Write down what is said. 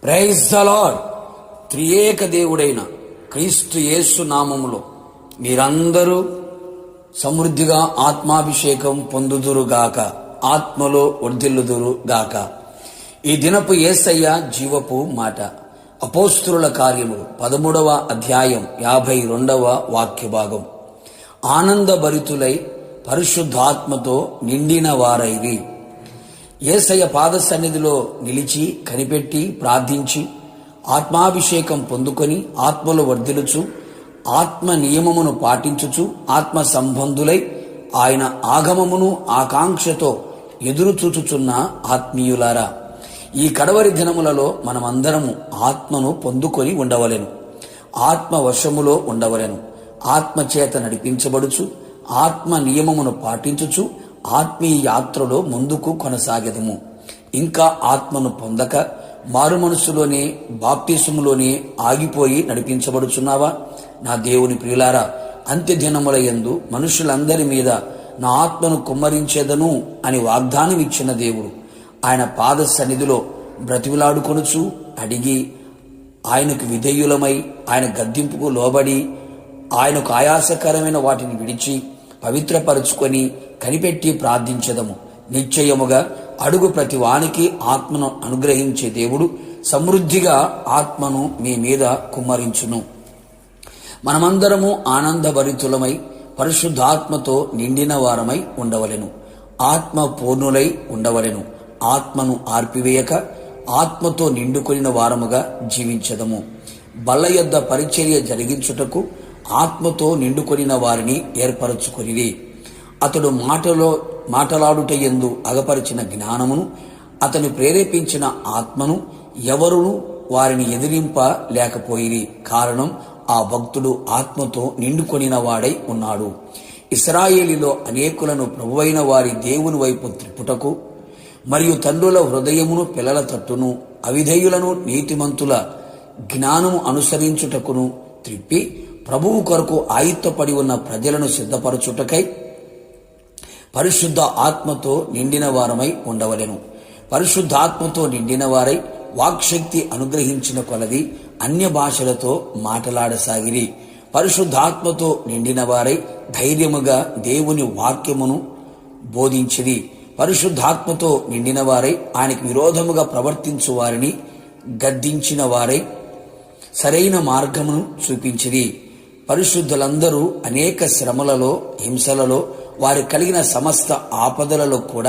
Praise the lord. త్రియేక దేవుడైన క్రీస్తు యేసు నామములో మీరందరూ సమృద్ధిగా ఆత్మాభిషేకం పొందుదురుగాక, ఆత్మలో వర్ధిల్లుదురుగాక. ఈ దినపు యేసయ్య జీవపు మాట. అపోస్తుల కార్యములు 13వ అధ్యాయం 52వ వాక్య భాగం. ఆనందభరితులై పరిశుద్ధాత్మతో నిండిన వారైరి. యేసయ్య పాద సన్నిధిలో నిలిచి కనిపెట్టి ప్రార్థించి ఆత్మాభిషేకం పొందుకొని ఆత్మలో వర్ధిలుచు ఆత్మ నియమమును పాటించుచు ఆత్మ సంబంధులై ఆయన ఆగమమును ఆకాంక్షతో ఎదురుచూచుచున్న ఆత్మీయులారా, ఈ కడవరి దినములలో మనమందరము ఆత్మను పొందుకొని ఉండవలెను. ఆత్మ వశములో ఉండవలెను. ఆత్మ చేత నడిపించబడుచు ఆత్మ నియమమును పాటించుచు ఆత్మీయ యాత్రలో ముందుకు కొనసాగెదము. ఇంకా ఆత్మను పొందక మారు మనసులోనే బాప్తిసములోనే ఆగిపోయి నడిపించబడుచున్నావా? నా దేవుని ప్రియులారా, అంత్య దినముల యందు మనుషులందరి మీద నా ఆత్మను కుమ్మరించేదను అని వాగ్దానం ఇచ్చిన దేవుడు ఆయన పాద సన్నిధిలో బ్రతిమిలాడుకొనుచు అడిగి ఆయనకు విధేయులమై ఆయన గద్దింపుకు లోబడి ఆయనకు ఆయాసకరమైన వాటిని విడిచి పవిత్రపరుచుకొని కనిపెట్టి ప్రార్థించదము. నిశ్చయముగా అడుగు ప్రతి వానికి ఆత్మను అనుగ్రహించే దేవుడు సమృద్ధిగా ఆత్మను మీ మీద కుమ్మరించును. మనమందరము ఆనందభరితులమై పరిశుద్ధాత్మతో నిండిన వారమై ఉండవలెను. ఆత్మ పూర్ణులై ఉండవలెను. ఆత్మను ఆర్పివేయక ఆత్మతో నిండుకొనిన వారముగా జీవించదము. బల్ల యొద్ద పరిచర్య జరిగించుటకు ఆత్మతో నిండుకొనిన వారిని ఏర్పరచుకొనిరి. అతడు మాటలాడుట యందు అగపరిచిన జ్ఞానమును అతను ప్రేరేపించిన ఆత్మను ఎవరును వారిని ఎదిరింప లేకపోయిరి. కారణం, ఆ భక్తుడు ఆత్మతో నిండుకొనిన వాడై ఉన్నాడు. ఇశ్రాయేలీలో అనేకులను ప్రభువైన వారి దేవుని వైపు త్రిప్పుటకు మరియు తండ్రుల హృదయమును పిల్లల తట్టును అవిధేయులను నీతిమంతుల జ్ఞానము అనుసరించుటకును త్రిప్పి ప్రభువు కొరకు ఆయుత్తపడి ఉన్న ప్రజలను సిద్ధపరచుటకై పరిశుద్ధ ఆత్మతో నిండిన వారమై ఉండవలెను. పరిశుద్ధాత్మతో నిండిన వారై వాక్శక్తి అనుగ్రహించిన కొలది అన్య భాషలతో మాటలాడసాగిరి. పరిశుద్ధాత్మతో నిండిన వారై ధైర్యముగా దేవుని వాక్యమును బోధించిరి. పరిశుద్ధాత్మతో నిండిన వారై ఆయనకు విరోధముగా ప్రవర్తించు వారిని గద్దించిన వారై సరైన మార్గమును చూపించిరి. పరిశుద్ధులందరూ అనేక శ్రమలలో హింసలలో వారు కలిగిన సమస్త ఆపదలలో కూడా